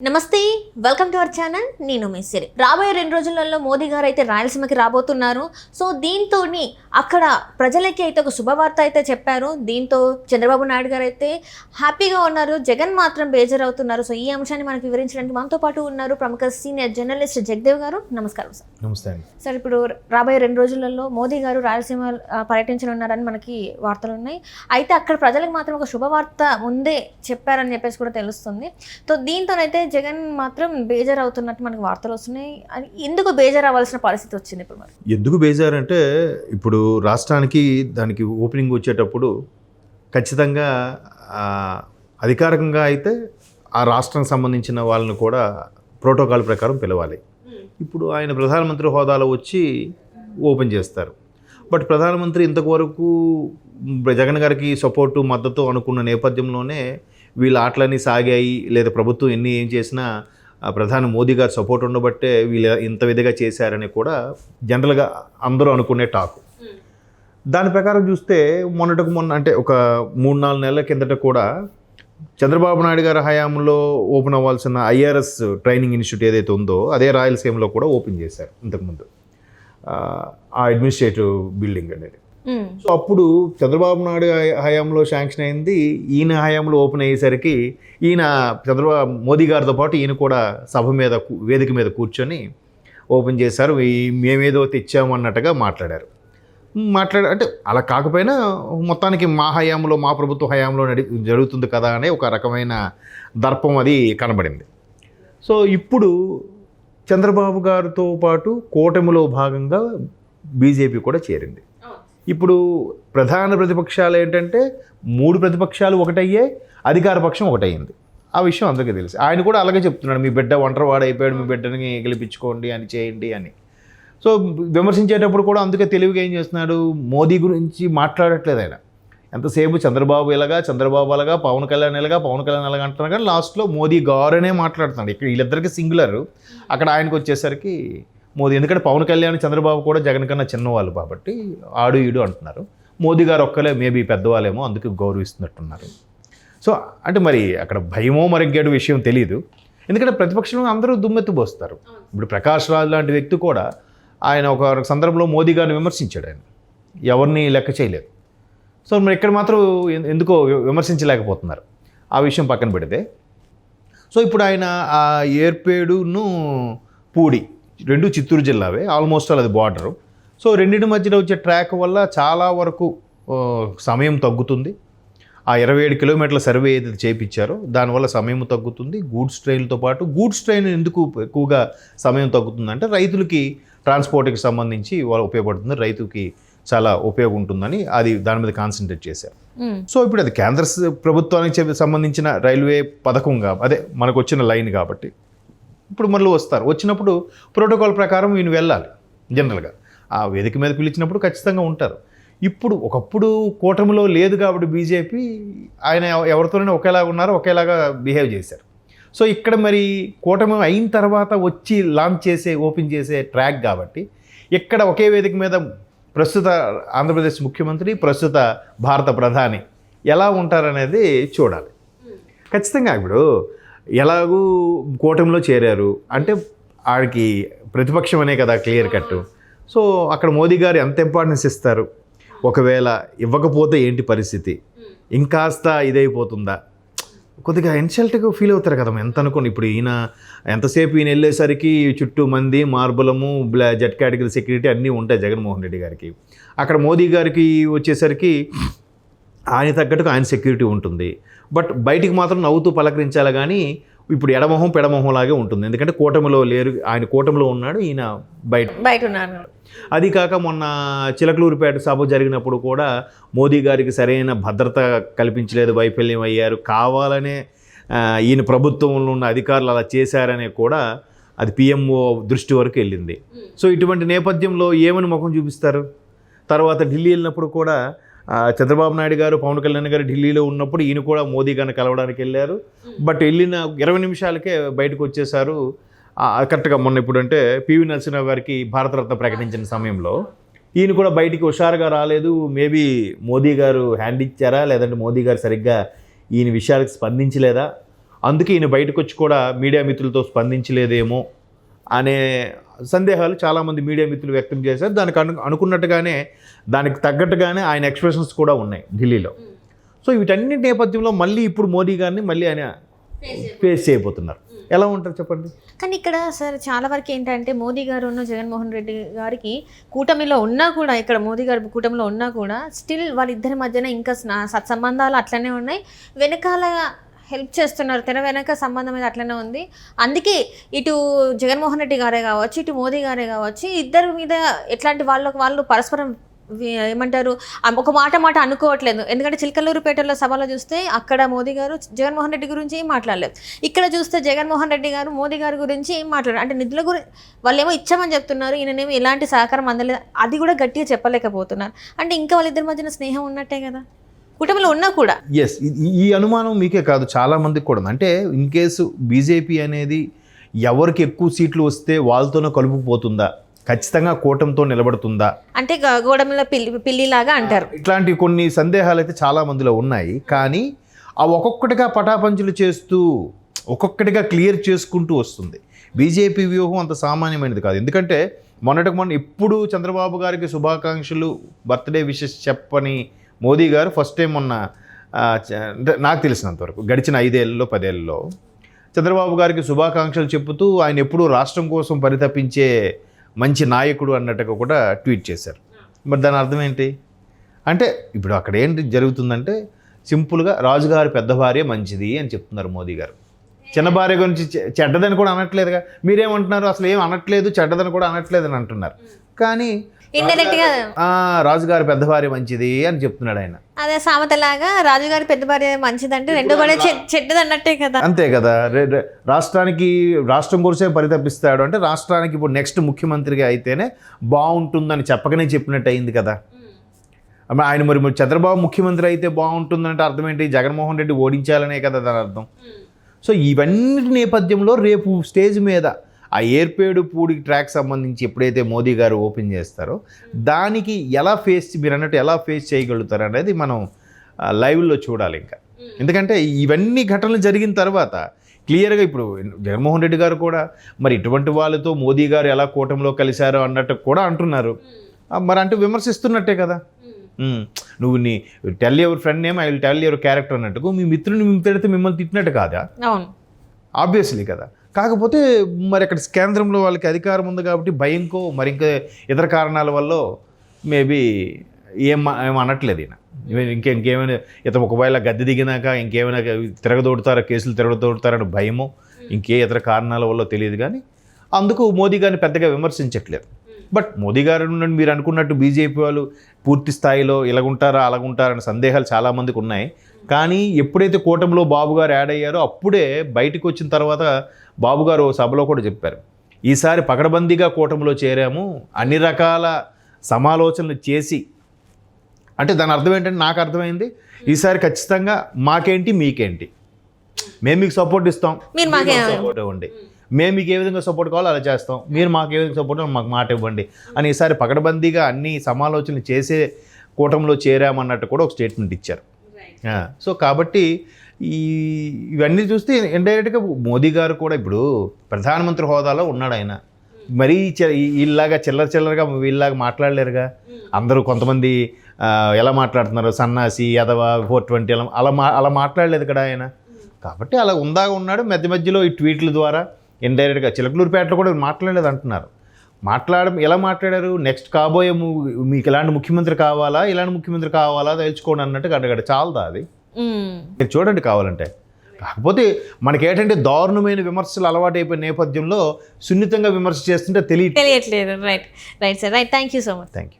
నమస్తే, welcome to our channel. నేను మీ సిరి. రాబోయే 2 రోజులలో మోదీ గారు అయితే రాయలసీమకి రాబోతున్నారు. సో దీంతో అక్కడ ప్రజలకి అయితే ఒక శుభవార్త అయితే చెప్పారు. దీంతో చంద్రబాబు నాయుడు గారు అయితే హ్యాపీగా ఉన్నారు, జగన్ మాత్రం బేజారవుతున్నారు. సో ఈ అంశాన్ని మనకు వివరించడానికి మనతో పాటు ఉన్నారు ప్రముఖ సీనియర్ జర్నలిస్ట్ జగదేవ్ గారు. నమస్కారం సార్. నమస్తే అండి. సార్, ఇప్పుడు రాబోయే 2 రోజులలో మోదీ గారు రాయలసీమ పర్యటించనున్నారని మనకి వార్తలు ఉన్నాయి. అయితే అక్కడ ప్రజలకు మాత్రం ఒక శుభవార్త ముందే చెప్పారని చెప్పేసి కూడా తెలుస్తుంది. సో దీంతోనైతే జగన్ మాత్రం బేజారు అవుతున్నట్టు మనకు వార్తలు వస్తున్నాయి. ఎందుకు బేజారు అవ్వాల్సిన పరిస్థితి వచ్చింది ఇప్పుడు? మరి ఎందుకు బేజారు అంటే, ఇప్పుడు రాష్ట్రానికి దానికి ఓపెనింగ్ వచ్చేటప్పుడు ఖచ్చితంగా అధికారికంగా అయితే ఆ రాష్ట్రానికి సంబంధించిన వాళ్ళని కూడా ప్రోటోకాల్ ప్రకారం పిలవాలి. ఇప్పుడు ఆయన ప్రధానమంత్రి హోదాలో వచ్చి ఓపెన్ చేస్తారు. బట్ ప్రధానమంత్రి ఇంతవరకు జగన్ గారికి సపోర్టు మద్దతు అనుకున్న నేపథ్యంలోనే వీళ్ళ ఆటలన్నీ సాగాయి. లేదా ప్రభుత్వం ఏం చేసినా ప్రధాని మోదీ గారు సపోర్ట్ ఉండబట్టే వీళ్ళు ఇంత విధిగా చేశారని కూడా జనరల్గా అందరూ అనుకునే టాకు. దాని ప్రకారం చూస్తే మొన్న అంటే ఒక 3-4 నెలల కిందట కూడా చంద్రబాబు నాయుడు గారి హయాంలో ఓపెన్ అవ్వాల్సిన ఐఆర్ఎస్ ట్రైనింగ్ ఇన్స్టిట్యూట్ ఏదైతే ఉందో అదే రాయలసీమలో కూడా ఓపెన్ చేశారు ఇంతకుముందు, ఆ అడ్మినిస్ట్రేటివ్ బిల్డింగ్ అనేది. సో అప్పుడు చంద్రబాబు నాయుడు హయాంలో శాంక్షన్ అయింది, ఈయన హయాంలో ఓపెన్ అయ్యేసరికి ఈయన మోదీ గారితో పాటు ఈయన కూడా సభ మీద వేదిక మీద కూర్చొని ఓపెన్ చేశారు. మేమేదో తెచ్చామన్నట్టుగా మాట్లాడారు. అంటే అలా కాకపోయినా మొత్తానికి మా హయాంలో, మా ప్రభుత్వ హయాంలో జరుగుతుంది కదా అనే ఒక రకమైన దర్పం అది కనబడింది. సో ఇప్పుడు చంద్రబాబు గారితో పాటు కూటమిలో భాగంగా బీజేపీ కూడా చేరింది. ఇప్పుడు ప్రధాన ప్రతిపక్షాలు ఏంటంటే 3 ప్రతిపక్షాలు ఒకటయ్యాయి, అధికార పక్షం ఒకటయ్యింది. ఆ విషయం అందరికీ తెలుసు. ఆయన కూడా అలాగే చెప్తున్నాడు, మీ బిడ్డ ఒంటరివాడు అయిపోయాడు, మీ బిడ్డని గెలిపించుకోండి అని చేయండి అని. సో విమర్శించేటప్పుడు కూడా అందుకే తెలివిగా ఏం చేస్తున్నాడు, మోదీ గురించి మాట్లాడట్లేదు ఆయన. ఎంతసేపు చంద్రబాబు ఇలాగా, చంద్రబాబు అలాగా, పవన్ కళ్యాణ్ ఇలాగా, పవన్ కళ్యాణ్ అలాగా అంటున్నారు. కానీ లాస్ట్లో మోదీ గారనే మాట్లాడుతున్నాడు. ఇక్కడ వీళ్ళిద్దరికి సింగులర్, అక్కడ ఆయనకు వచ్చేసరికి మోదీ. ఎందుకంటే పవన్ కళ్యాణ్, చంద్రబాబు కూడా జగన్ కన్నా చిన్నవాళ్ళు కాబట్టి ఆడు ఈడు అంటున్నారు. మోదీ గారు ఒక్కలే మేబీ పెద్దవాళ్ళేమో, అందుకు గౌరవిస్తున్నట్టున్నారు. సో అంటే మరి అక్కడ భయమో మరి ఇంకేడు విషయం తెలియదు. ఎందుకంటే ప్రతిపక్షంలో అందరూ దుమ్మెత్తిపోస్తారు. ఇప్పుడు ప్రకాష్ రాజ్ లాంటి వ్యక్తి కూడా ఆయన ఒక సందర్భంలో మోదీ గారిని విమర్శించాడు. ఆయన ఎవరిని లెక్క చేయలేదు. సో మరి ఇక్కడ మాత్రం ఎందుకో విమర్శించలేకపోతున్నారు. ఆ విషయం పక్కన పెడితే, సో ఇప్పుడు ఆయన ఆ ఏర్పేడును పూడి 2 చిత్తూరు జిల్లావే, ఆల్మోస్ట్ అది బార్డరు. సో రెండింటి మధ్యలో వచ్చే ట్రాక్ వల్ల చాలా వరకు సమయం తగ్గుతుంది. ఆ 27 కిలోమీటర్ల సర్వే ఏదైతే చేయించారో దానివల్ల సమయం తగ్గుతుంది. గూడ్స్ ట్రైన్లతో పాటు గూడ్స్ ట్రైన్ ఎందుకు ఎక్కువగా సమయం తగ్గుతుందంటే రైతులకి ట్రాన్స్పోర్ట్కి సంబంధించి ఉపయోగపడుతుంది, రైతుకి చాలా ఉపయోగం ఉంటుందని అది దాని మీద కాన్సన్ట్రేట్ చేశారు. సో ఇప్పుడు అది కేంద్ర ప్రభుత్వానికి సంబంధించిన రైల్వే పథకంగా అదే మనకు వచ్చిన లైన్ కాబట్టి ఇప్పుడు మళ్ళీ వస్తారు. వచ్చినప్పుడు ప్రోటోకాల్ ప్రకారం ఈయన వెళ్ళాలి. జనరల్గా ఆ వేదిక మీద పిలిచినప్పుడు ఖచ్చితంగా ఉంటారు. ఇప్పుడు ఒకప్పుడు కూటమిలో లేదు కాబట్టి బీజేపీ ఆయన ఎవరితోనైనా ఒకేలాగా ఉన్నారో ఒకేలాగా బిహేవ్ చేశారు. సో ఇక్కడ మరి కూటమి అయిన తర్వాత వచ్చి లాంచ్ చేసే, ఓపెన్ చేసే ట్రాక్ కాబట్టి ఇక్కడ ఒకే వేదిక మీద ప్రస్తుత ఆంధ్రప్రదేశ్ ముఖ్యమంత్రి, ప్రస్తుత భారత ప్రధాని ఎలా ఉంటారనేది చూడాలి. ఖచ్చితంగా ఇప్పుడు ఎలాగూ కూటమిలో చేరారు అంటే ఆడికి ప్రతిపక్షం అనే కదా క్లియర్ కట్. సో అక్కడ మోదీ గారు ఎంత ఇంపార్టెన్స్ ఇస్తారు, ఒకవేళ ఇవ్వకపోతే ఏంటి పరిస్థితి, ఇంకాస్త ఇదైపోతుందా, కొద్దిగా ఇన్సల్ట్గా ఫీల్ అవుతారు కదా ఎంత అనుకోండి. ఇప్పుడు ఈయన ఎంతసేపు ఈయన వెళ్ళేసరికి చుట్టూ మంది, మార్బలము, జెడ్ కేటగిరీ సెక్యూరిటీ అన్నీ ఉంటాయి జగన్మోహన్ రెడ్డి గారికి. అక్కడ మోదీ గారికి వచ్చేసరికి ఆయన తగ్గట్టుకు ఆయన సెక్యూరిటీ ఉంటుంది. బట్ బయటికి మాత్రం నవ్వుతూ పలకరించాలి. కానీ ఇప్పుడు ఎడమొహం పెడమొహంలాగే ఉంటుంది. ఎందుకంటే కూటమిలో లేరు, ఆయన కూటమిలో ఉన్నాడు, ఈయన బయట ఉన్నాడు. అది కాక మొన్న చిలకలూరిపేట సభ జరిగినప్పుడు కూడా మోదీ గారికి సరైన భద్రత కల్పించలేదు, వైఫల్యం అయ్యారు. కావాలనే ఈయన ప్రభుత్వంలో ఉన్న అధికారులు అలా చేశారనే కూడా అది పిఎంఓ దృష్టి వరకు వెళ్ళింది. సో ఇటువంటి నేపథ్యంలో ఏమని ముఖం చూపిస్తారు? తర్వాత ఢిల్లీ వెళ్ళినప్పుడు కూడా చంద్రబాబు నాయుడు గారు, పవన్ కళ్యాణ్ గారు ఢిల్లీలో ఉన్నప్పుడు ఈయన కూడా మోదీ గారిని కలవడానికి వెళ్ళారు. బట్ వెళ్ళిన 20 నిమిషాలకే బయటకు వచ్చేసారు. కరెక్ట్గా మొన్న ఇప్పుడు అంటే పివి నరసింహరావు గారికి భారతరత్న ప్రకటించిన సమయంలో ఈయన కూడా బయటికి హుషారుగా రాలేదు. మేబీ మోదీ గారు హ్యాండ్ ఇచ్చారా, లేదంటే మోదీ గారు సరిగ్గా ఈయన విషయాలకు స్పందించలేదా, అందుకే ఈయన బయటకు వచ్చి కూడా మీడియా మిత్రులతో స్పందించలేదేమో అనే సందేహాలు చాలామంది మీడియా మిత్రులు వ్యక్తం చేశారు. దానికి అనుకున్నట్టుగానే దానికి తగ్గట్టుగానే ఆయన ఎక్స్ప్రెషన్స్ కూడా ఉన్నాయి ఢిల్లీలో. సో వీటన్నిటి నేపథ్యంలో మళ్ళీ ఇప్పుడు మోదీ గారిని మళ్ళీ ఆయన ఫేస్ చేయబోతున్నారు. ఎలా ఉంటారు చెప్పండి? కానీ ఇక్కడ సార్ చాలా వరకు ఏంటంటే మోదీ గారు జగన్మోహన్ రెడ్డి గారికి కూటమిలో ఉన్నా కూడా, ఇక్కడ మోదీ గారి కూటమిలో ఉన్నా కూడా స్టిల్ వాళ్ళిద్దరి మధ్యన ఇంకా సత్సంబంధాలు అట్లనే ఉన్నాయి. వెనకాల హెల్ప్ చేస్తున్నారు, తెర వెనక సంబంధం అనేది అట్లనే ఉంది. అందుకే ఇటు జగన్మోహన్ రెడ్డి గారే కావచ్చు, ఇటు మోదీ గారే కావచ్చు, ఇద్దరి మీద ఎట్లాంటి వాళ్ళు పరస్పరం ఏమంటారు ఒక మాట అనుకోవట్లేదు. ఎందుకంటే చిలకలూరుపేటలో సభలో చూస్తే అక్కడ మోదీ గారు జగన్మోహన్ రెడ్డి గురించి ఏం మాట్లాడలేదు, ఇక్కడ చూస్తే జగన్మోహన్ రెడ్డి గారు మోదీ గారి గురించి ఏం మాట్లాడారు. అంటే నిధుల గురించి వాళ్ళేమో ఇచ్చామని చెప్తున్నారు, ఈయననేమో ఎలాంటి సహకారం అందలేదు, అది కూడా గట్టిగా చెప్పలేకపోతున్నారు. అంటే ఇంకా వాళ్ళిద్దరి మధ్యన స్నేహం ఉన్నట్టే కదా కుటుంబంలో ఉన్నా కూడా. ఎస్, ఈ అనుమానం మీకే కాదు చాలా మందికి కూడా. అంటే ఇన్ కేసు బీజేపీ అనేది ఎవరికి ఎక్కువ సీట్లు వస్తే వాళ్ళతోనే కలుపుకుపోతుందా, ఖచ్చితంగా కూటమితో నిలబడుతుందా, అంటే గోడమిల పిల్లిలాగా అంటారు. ఇట్లాంటి కొన్ని సందేహాలు అయితే చాలా మందిలో ఉన్నాయి. కానీ ఆ ఒక్కొక్కటిగా పటాపంచులు చేస్తూ ఒక్కొక్కటిగా క్లియర్ చేసుకుంటూ వస్తుంది. బీజేపీ వ్యూహం అంత సామాన్యమైనది కాదు. ఎందుకంటే మొన్న ఎప్పుడు చంద్రబాబు గారికి శుభాకాంక్షలు, బర్త్డే విషెస్ చెప్పని మోదీ గారు ఫస్ట్ టైం మొన్న నాకు తెలిసినంతవరకు గడిచిన 5 ఏళ్ళలో 10 ఏళ్ళలో చంద్రబాబు గారికి శుభాకాంక్షలు చెబుతూ ఆయన ఎప్పుడూ రాష్ట్రం కోసం పరితపించే మంచి నాయకుడు అన్నట్టుగా కూడా ట్వీట్ చేశారు. మరి దాని అర్థం ఏంటి అంటే ఇప్పుడు అక్కడ ఏంటి జరుగుతుందంటే సింపుల్గా రాజుగారి పెద్ద భార్య మంచిది అని చెప్తున్నారు మోదీ గారు. చిన్న భార్య గురించి చెడ్డదని కూడా అనట్లేదుగా. మీరేమంటున్నారు, అసలు ఏం అనట్లేదు, చెడ్డదని కూడా అనట్లేదు అని అంటున్నారు. కానీ రాజుగారి పెద్ద భార్య మంచిది అని చెప్తున్నాడు ఆయన. అదే సామెతలాగా రాజుగారి పెద్ద భార్య మంచిదంటే రెండో భార్య చెడ్డది అన్నట్టే కదా. అంతే కదా. రాష్ట్రం గురించే పరితపిస్తాడు అంటే రాష్ట్రానికి ఇప్పుడు నెక్స్ట్ ముఖ్యమంత్రిగా అయితేనే బాగుంటుందని చెప్పకనే చెప్పినట్టు అయింది కదా. ఆయన మరి చంద్రబాబు ముఖ్యమంత్రి అయితే బాగుంటుందంటే అర్థం ఏంటి, జగన్మోహన్ రెడ్డి ఓడించాలనే కదా దాని అర్థం. సో ఇవన్నీ నేపథ్యంలో రేపు స్టేజ్ మీద ఆ ఏర్పేడు పూడి ట్రాక్ సంబంధించి ఎప్పుడైతే మోదీ గారు ఓపెన్ చేస్తారో దానికి మీరు అన్నట్టు ఎలా ఫేస్ చేయగలుగుతారు అనేది మనం లైవ్లో చూడాలి ఇంకా. ఎందుకంటే ఇవన్నీ ఘటనలు జరిగిన తర్వాత క్లియర్గా ఇప్పుడు జగన్మోహన్ రెడ్డి గారు కూడా మరి ఇటువంటి వాళ్ళతో మోదీ గారు ఎలా కూటమిలో కలిశారో అన్నట్టు కూడా అంటున్నారు. మరి అంటే విమర్శిస్తున్నట్టే కదా. నువ్వు tell your friend name I will tell your character అన్నట్టుగా మీ మిత్రుని తిడితే మిమ్మల్ని తిట్టినట్టు కాదా, ఆబ్వియస్లీ కదా. కాకపోతే మరి అక్కడ కేంద్రంలో వాళ్ళకి అధికారం ఉంది కాబట్టి భయంకో మరి ఇంకా ఇతర కారణాల వల్ల మేబీ ఏం అనట్లేదు ఈయన. ఇంకేమైనా ఇతను ఒకవేళ గద్దె దిగినాక ఇంకేమైనా కేసులు తిరగదోడతారని భయమో ఇంకే ఇతర కారణాల వల్ల తెలియదు. కానీ అందుకు మోదీ గారిని పెద్దగా విమర్శించట్లేదు. బట్ మోదీ గారు మీరు అనుకున్నట్టు బీజేపీ వాళ్ళు పూర్తి స్థాయిలో ఇలాగుంటారా అలాగుంటారనే సందేహాలు చాలామందికి ఉన్నాయి. కానీ ఎప్పుడైతే కూటమిలో బాబు గారు యాడ్ అయ్యారో అప్పుడే బయటకు వచ్చిన తర్వాత బాబు గారు సభలో కూడా చెప్పారు, ఈసారి పకడ్బందీగా కూటమిలో చేరాము, అన్ని రకాల సమాలోచనలు చేసి. అంటే దాని అర్థం ఏంటంటే నాకు అర్థమైంది, ఈసారి ఖచ్చితంగా మాకేంటి మీకేంటి, మేము మీకు సపోర్ట్ ఇస్తాం, సపోర్ట్ ఇవ్వండి, మేము మీకు ఏ విధంగా సపోర్ట్ కావాలో అలా చేస్తాం, మీరు మాకు ఏ విధంగా సపోర్ట్ మాకు మాట ఇవ్వండి అని ఈసారి పకడ్బందీగా అన్ని సమాలోచనలు చేసే కూటమిలో చేరామన్నట్టు కూడా ఒక స్టేట్మెంట్ ఇచ్చారు. సో కాబట్టి ఇవన్నీ చూస్తే ఇండైరెక్ట్గా మోదీ గారు కూడా ఇప్పుడు ప్రధానమంత్రి హోదాలో ఉన్నాడు ఆయన. మరీ వీళ్ళలాగా చిల్లరగా వీళ్ళలాగా మాట్లాడలేరుగా. అందరూ కొంతమంది ఎలా మాట్లాడుతున్నారు, సన్నాసి యదవ 420 అలా మాట్లాడలేదు కదా ఆయన. కాబట్టి అలా ఉన్నాడు. మధ్యలో ఈ ట్వీట్ల ద్వారా ఇండైరెక్ట్గా చిలకలూరుపేటలో కూడా మాట్లాడలేదు అంటున్నారు. ఎలా మాట్లాడారు, నెక్స్ట్ కాబోయే మీకు ఇలాంటి ముఖ్యమంత్రి కావాలా, ఇలాంటి ముఖ్యమంత్రి కావాలా తెలుసుకోండి అన్నట్టు అడగడు. చాలదా అది? మీరు చూడండి కావాలంటే. కాకపోతే మనకేంటంటే దారుణమైన విమర్శలు అలవాటైపోయిన నేపథ్యంలో సున్నితంగా విమర్శ చేస్తుంటే తెలియట్లేదు. Right sir, right. Thank you so much. Thank you.